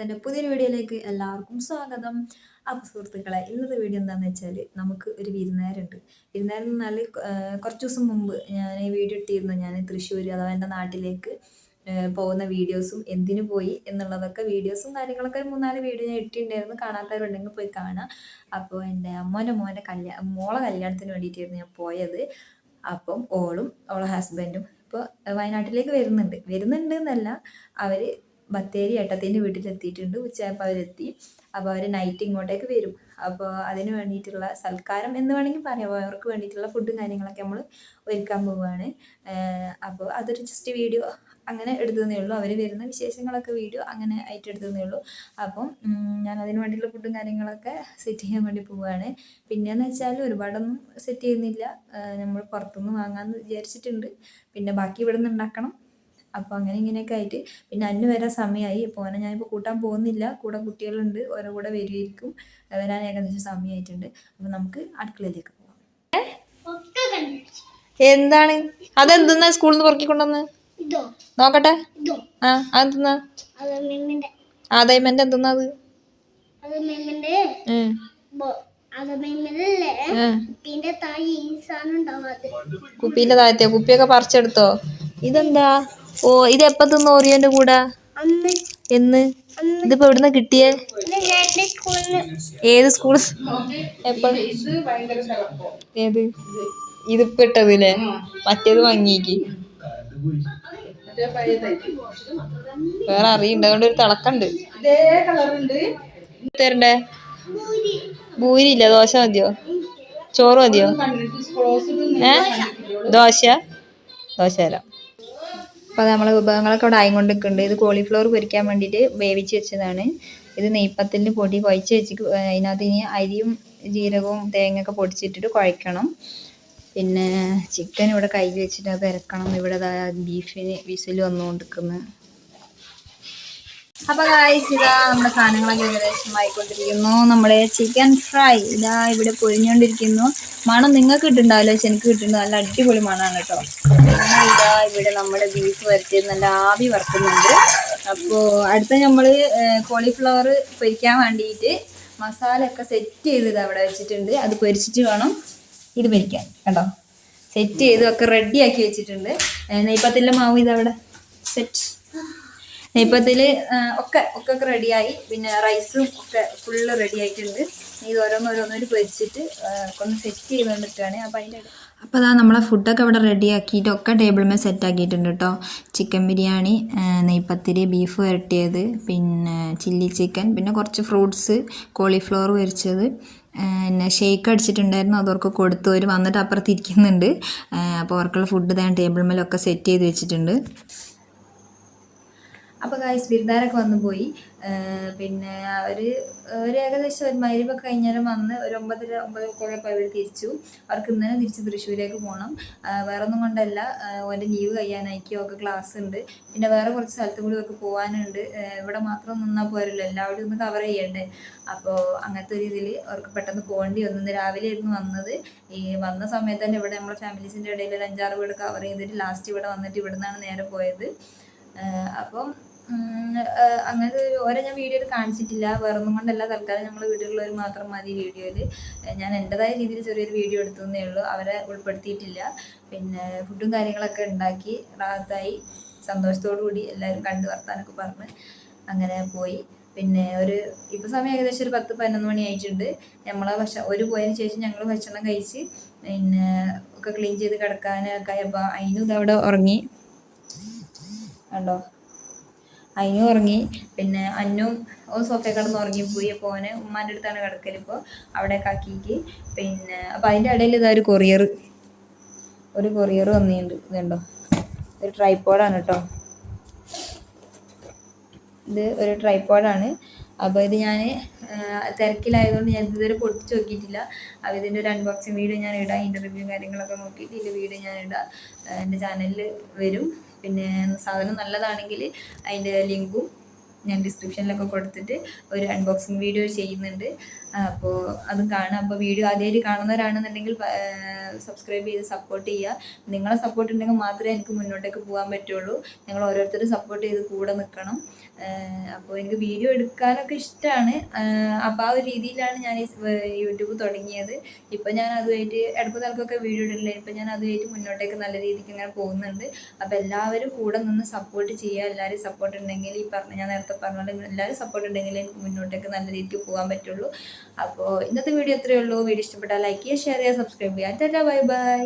എൻ്റെ പുതിയൊരു വീഡിയോയിലേക്ക് എല്ലാവർക്കും സ്വാഗതം. അപ്പോൾ സുഹൃത്തുക്കളെ, ഇന്നത്തെ വീഡിയോ എന്താണെന്ന് വെച്ചാൽ നമുക്ക് ഒരു വിരുന്നുകാരുണ്ട്. വിരുന്നുകാരെന്ന് പറഞ്ഞാൽ കുറച്ച് ദിവസം മുമ്പ് ഞാൻ ഈ വീഡിയോ ഇട്ടിരുന്നു. ഞാൻ തൃശ്ശൂർ അഥവാ എൻ്റെ നാട്ടിലേക്ക് പോകുന്ന വീഡിയോസും എന്തിനു പോയി എന്നുള്ളതൊക്കെ വീഡിയോസും കാര്യങ്ങളൊക്കെ ഒരു 3-4 വീഡിയോ ഞാൻ ഇട്ടിട്ടുണ്ടായിരുന്നു. കാണാത്തവരുണ്ടെങ്കിൽ പോയി കാണാം. അപ്പോൾ എൻ്റെ മോൻ്റെ മോളെ കല്യാണത്തിന് വേണ്ടിയിട്ടായിരുന്നു ഞാൻ പോയത്. അപ്പം ഓളും ഓളെ ഹസ്ബൻഡും ഇപ്പോൾ വയനാട്ടിലേക്ക് വരുന്നുണ്ട് എന്നല്ല, അവർ ബത്തേരി ഏട്ടത്തിൻ്റെ വീട്ടിലെത്തിയിട്ടുണ്ട്. ഉച്ചയായപ്പോൾ അവരെത്തി. അപ്പോൾ അവർ നൈറ്റ് ഇങ്ങോട്ടേക്ക് വരും. അപ്പോൾ അതിന് വേണ്ടിയിട്ടുള്ള സൽക്കാരം എന്ന് വേണമെങ്കിൽ പറയാം. അപ്പോൾ അവർക്ക് വേണ്ടിയിട്ടുള്ള ഫുഡും കാര്യങ്ങളൊക്കെ നമ്മൾ ഒരുക്കാൻ പോവുകയാണ്. അപ്പോൾ അതൊരു ജസ്റ്റ് വീഡിയോ അങ്ങനെ എടുത്തതേ ഉള്ളൂ. അവർ വരുന്ന വിശേഷങ്ങളൊക്കെ വീഡിയോ അങ്ങനെ ആയിട്ട് എടുത്തതേ ഉള്ളൂ. അപ്പം ഞാൻ അതിന് വേണ്ടിയിട്ടുള്ള ഫുഡും കാര്യങ്ങളൊക്കെ സെറ്റ് ചെയ്യാൻ വേണ്ടി പോവുകയാണ്. പിന്നെയെന്ന് വെച്ചാൽ ഒരുപാടൊന്നും സെറ്റ് ചെയ്യുന്നില്ല. നമ്മൾ പുറത്തുനിന്ന് വാങ്ങാമെന്ന് വിചാരിച്ചിട്ടുണ്ട്. പിന്നെ ബാക്കി ഇവിടെ നിന്ന് ഉണ്ടാക്കണം. അപ്പോൾ അങ്ങനെ ഇങ്ങനെയൊക്കെ ആയിട്ട് പിന്നെ അന്ന് വരാൻ സമയമായി. അപ്പോൾ അവനെ ഞാനിപ്പോൾ കൂട്ടാൻ പോകുന്നില്ല. കൂടെ കുട്ടികളുണ്ട്, ഓരോ കൂടെ വരുമായിരിക്കും. വരാൻ ഏകദേശം സമയമായിട്ടുണ്ട്. അപ്പോൾ നമുക്ക് അടുക്കളയിലേക്ക് പോകാം. എന്താണ് അതെന്തെന്നാ സ്കൂളിൽ നിന്ന് പുറക്കിക്കൊണ്ടുവന്ന് നോക്കട്ടെ. ആ അതെന്തെന്നാ അതായ്മൻ്റെ എന്തെന്നാ അത്? കുപ്പീന്റെ താഴത്തെ കുപ്പിയൊക്കെ പറിച്ചെടുത്തോ? ഇതെന്താ? ഓ, ഇത് എപ്പ തിന്നു ഓറിയോന്റെ കൂടെ? എന്ന്? ഇതിപ്പോ എവിടുന്ന കിട്ടിയേ? ഏത് സ്കൂള്? എപ്പ? ഏത്? ഇതിപ്പോ ഇട്ടതില്ലേ? മറ്റേത് വാങ്ങിക്ക്. വേറെ അറിയണ്ട, അതുകൊണ്ട് ഒരു തിളക്കണ്ട്. തരണ്ടേ? ഭൂരിയില്ല, ദോശ മതിയോ? ചോറ് മതിയോ? ദോശ തരാം. അപ്പോൾ നമ്മളെ വിഭവങ്ങളൊക്കെ അവിടെ ആയിക്കൊണ്ടിരിക്കുന്നുണ്ട്. ഇത് കോളിഫ്ലവർ പൊരിക്കാൻ വേണ്ടിയിട്ട് വേവിച്ച് വെച്ചതാണ്. ഇത് നെയ്പ്പത്തലിന് പൊടി കുഴച്ച് വെച്ച് അതിനകത്ത് ഇനി അരിയും ജീരകവും തേങ്ങയൊക്കെ പൊടിച്ചിട്ടിട്ട് കുഴക്കണം. പിന്നെ ചിക്കൻ ഇവിടെ കഴുകി വെച്ചിട്ട് അത് ഇറക്കണം. ഇവിടെ ബീഫിന് വിസിൽ വന്നുകൊണ്ടിരിക്കുന്നു. അപ്പോൾ ഗായ്സ്, ഇതാ നമ്മുടെ സാധനങ്ങളൊക്കെ ഏകദേശം ആയിക്കൊണ്ടിരിക്കുന്നു. നമ്മുടെ ചിക്കൻ ഫ്രൈ ഇതാ ഇവിടെ പൊരിഞ്ഞുകൊണ്ടിരിക്കുന്നു. മണം നിങ്ങൾക്ക് കിട്ടുന്നുണ്ടാവില്ല, പക്ഷെ എനിക്ക് കിട്ടുന്നത് നല്ല അടിപൊളി മണമാണ് കേട്ടോ. പിന്നെ ഇതാ ഇവിടെ നമ്മുടെ ബീഫ് വരട്ടിയത് നല്ല ആവി വറുക്കുന്നുണ്ട്. അപ്പോൾ അടുത്ത നമ്മൾ കോളിഫ്ലവർ പൊരിക്കാൻ വേണ്ടിയിട്ട് മസാലയൊക്കെ സെറ്റ് ചെയ്ത് ഇത് അവിടെ വെച്ചിട്ടുണ്ട്. അത് പൊരിച്ചിട്ട് വേണം ഇത് പൊരിക്കാൻ കേട്ടോ. സെറ്റ് ചെയ്ത് ഒക്കെ റെഡിയാക്കി വെച്ചിട്ടുണ്ട്. നെയ്പ്പത്തിൻ്റെ മാവ് ഇതവിടെ സെറ്റ്. നെയ്പ്പത്തിൽ ഒക്കെ റെഡിയായി. പിന്നെ റൈസും ഒക്കെ ഫുള്ള് റെഡി ആയിട്ടുണ്ട്. ഇത് ഓരോന്നോരോന്നൊരു പൊരിച്ചിട്ട് ഒന്ന് സെറ്റ് ചെയ്തുകൊണ്ടിരിക്കുകയാണ്. അപ്പോൾ അതാ നമ്മളെ ഫുഡൊക്കെ ഇവിടെ റെഡിയാക്കിയിട്ട് ഒക്കെ ടേബിളിൽ സെറ്റ് ആക്കിയിട്ടുണ്ട് കേട്ടോ. ചിക്കൻ ബിരിയാണി, നെയ്പ്പത്തിരി, ബീഫ് വരട്ടിയത്, പിന്നെ ചില്ലി ചിക്കൻ, പിന്നെ കുറച്ച് ഫ്രൂട്ട്സ്, കോളിഫ്ലവർ പൊരിച്ചത്, പിന്നെ ഷേക്ക് അടിച്ചിട്ടുണ്ടായിരുന്നു. അതവർക്ക് കൊടുത്തു. അവർ വന്നിട്ട് അപ്പുറത്ത് ഇരിക്കുന്നുണ്ട്. അപ്പോൾ അവർക്കുള്ള ഫുഡ് ഞാൻ ടേബിൾ മേലൊക്കെ സെറ്റ് ചെയ്ത് വെച്ചിട്ടുണ്ട്. അപ്പോൾ ഗായ്സ്, വിരുന്നുകാരൊക്കെ വന്നു പോയി. പിന്നെ ഒരു ഏകദേശം ഒരു മഗ്‌രിബൊക്കെ കഴിഞ്ഞാലും വന്ന് ഒരു 9:30 അവർ തിരിച്ചു. അവർക്ക് ഇന്നലെ തിരിച്ച് തൃശ്ശൂരേക്ക് പോകണം. വേറെ ഒന്നും കൊണ്ടല്ല, ഓൻ്റെ ലീവ് കഴിയാനായിരിക്കും. ഒക്കെ ക്ലാസ് ഉണ്ട്. പിന്നെ വേറെ കുറച്ച് സ്ഥലത്തും കൂടി അവർക്ക് പോകാനുണ്ട്. ഇവിടെ മാത്രം നിന്നാൽ പോരല്ലോ, എല്ലാവരും ഒന്ന് കവർ ചെയ്യണ്ടേ. അപ്പോൾ അങ്ങനത്തെ ഒരു ഇതിൽ അവർക്ക് പെട്ടെന്ന് പോകേണ്ടി വന്നു. ഇന്ന് രാവിലെ ആയിരുന്നു വന്നത്. ഈ വന്ന സമയത്ത് തന്നെ ഇവിടെ നമ്മുടെ ഫാമിലീസിൻ്റെ ഇടയിൽ ഒരു 5-6 വീട് കവർ ചെയ്തിട്ട് ലാസ്റ്റ് ഇവിടെ വന്നിട്ട് ഇവിടെ നിന്നാണ് നേരെ പോയത്. അപ്പം അങ്ങനത്തെ ഓരോ ഞാൻ വീഡിയോയിൽ കാണിച്ചിട്ടില്ല. വേറൊന്നും കൊണ്ടല്ല, തൽക്കാലം നമ്മൾ വീട്ടിലുള്ളവർ മാത്രം മതി വീഡിയോയിൽ. ഞാൻ എൻ്റെതായ രീതിയിൽ ചെറിയൊരു വീഡിയോ എടുത്തതേ ഉള്ളൂ. അവരെ ഉൾപ്പെടുത്തിയിട്ടില്ല. പിന്നെ ഫുഡും കാര്യങ്ങളൊക്കെ ഉണ്ടാക്കി റാഹത്തായി സന്തോഷത്തോടു കൂടി എല്ലാവരും കണ്ട് വർത്താനൊക്കെ പറഞ്ഞ് അങ്ങനെ പോയി. പിന്നെ ഇപ്പോൾ സമയം ഏകദേശം ഒരു 10-11 മണി ആയിട്ടുണ്ട്. ഒരു പോയതിന് ശേഷം ഞങ്ങൾ ഭക്ഷണം കഴിച്ച് പിന്നെ ഒക്കെ ക്ലീൻ ചെയ്ത് കിടക്കാനൊക്കെ ആയപ്പോൾ അതിനും ഇതവിടെ ഉറങ്ങി കണ്ടോ. അതിനും ഉറങ്ങി. പിന്നെ അന്നും സോഫയിൽ കിടന്ന് ഉറങ്ങിപ്പോയി. അപ്പോൾ ഓനെ ഉമ്മാൻ്റെ അടുത്താണ് കിടക്കലിപ്പോൾ, അവിടേക്ക് ആക്കിയിട്ട്. പിന്നെ അപ്പോൾ അതിൻ്റെ ഇടയിൽ ഇതാ ഒരു കൊറിയർ വന്നിട്ടുണ്ട്. ഇതുണ്ടോ, ഒരു ട്രൈപ്പോഡാണ് കേട്ടോ. ഇത് ഒരു ട്രൈപ്പോഡാണ്. അപ്പോൾ ഇത് ഞാൻ തിരക്കിലായതുകൊണ്ട് ഞാൻ ഇതുവരെ പൊട്ടിച്ച് നോക്കിയിട്ടില്ല. അപ്പോൾ ഇതിൻ്റെ ഒരു അൺബോക്സിങ് വീഡിയോ ഞാൻ ഇടാം. ഇതിൻ്റെ റിവ്യൂ കാര്യങ്ങളൊക്കെ നോക്കിയിട്ട് ഇതിൻ്റെ വീഡിയോ ഞാൻ ഇടാം. എൻ്റെ ചാനലിൽ വരും. പിന്നെ സാധനം നല്ലതാണെങ്കിൽ അതിൻ്റെ ലിങ്കും ഞാൻ ഡിസ്ക്രിപ്ഷനിലൊക്കെ കൊടുത്തിട്ട് ഒരു അൺബോക്സിങ് വീഡിയോ ചെയ്യുന്നുണ്ട്. അപ്പോൾ അതും കാണാം. അപ്പോൾ വീഡിയോ ആദ്യമായിട്ട് കാണുന്നവരാണെന്നുണ്ടെങ്കിൽ സബ്സ്ക്രൈബ് ചെയ്ത് സപ്പോർട്ട് ചെയ്യുക. നിങ്ങളെ സപ്പോർട്ട് ഉണ്ടെങ്കിൽ മാത്രമേ എനിക്ക് മുന്നോട്ടേക്ക് പോകാൻ പറ്റുള്ളൂ. നിങ്ങൾ ഓരോരുത്തരും സപ്പോർട്ട് ചെയ്ത് കൂടെ നിൽക്കണം. അപ്പോൾ എനിക്ക് വീഡിയോ എടുക്കാനൊക്കെ ഇഷ്ടമാണ്. അപ്പോൾ ആ ഒരു രീതിയിലാണ് ഞാൻ ഈ യൂട്യൂബ് തുടങ്ങിയത്. ഇപ്പം ഞാൻ അതുമായിട്ട് ഇടയ്ക്ക് തലക്കൊക്കെ വീഡിയോ ഇടില്ല. ഇപ്പം ഞാൻ അതുമായിട്ട് മുന്നോട്ടേക്ക് നല്ല രീതിക്ക് ഇങ്ങനെ പോകുന്നുണ്ട്. അപ്പോൾ എല്ലാവരും കൂടെ നിന്ന് സപ്പോർട്ട് ചെയ്യുക. എല്ലാവരും സപ്പോർട്ട് ഉണ്ടെങ്കിൽ ഞാൻ നേരത്തെ പറഞ്ഞത് എല്ലാവരും സപ്പോർട്ട് ഉണ്ടെങ്കിൽ എനിക്ക് മുന്നോട്ടേക്ക് നല്ല രീതിക്ക് പോകാൻ പറ്റുള്ളൂ. അപ്പോൾ ഇന്നത്തെ വീഡിയോ ഇത്രയേ ഉള്ളൂ. വീഡിയോ ഇഷ്ടപ്പെട്ടാൽ ലൈക്ക് ചെയ്യുക, ഷെയർ ചെയ്യുക, സബ്സ്ക്രൈബ് ചെയ്യുക. Tata, bye bye.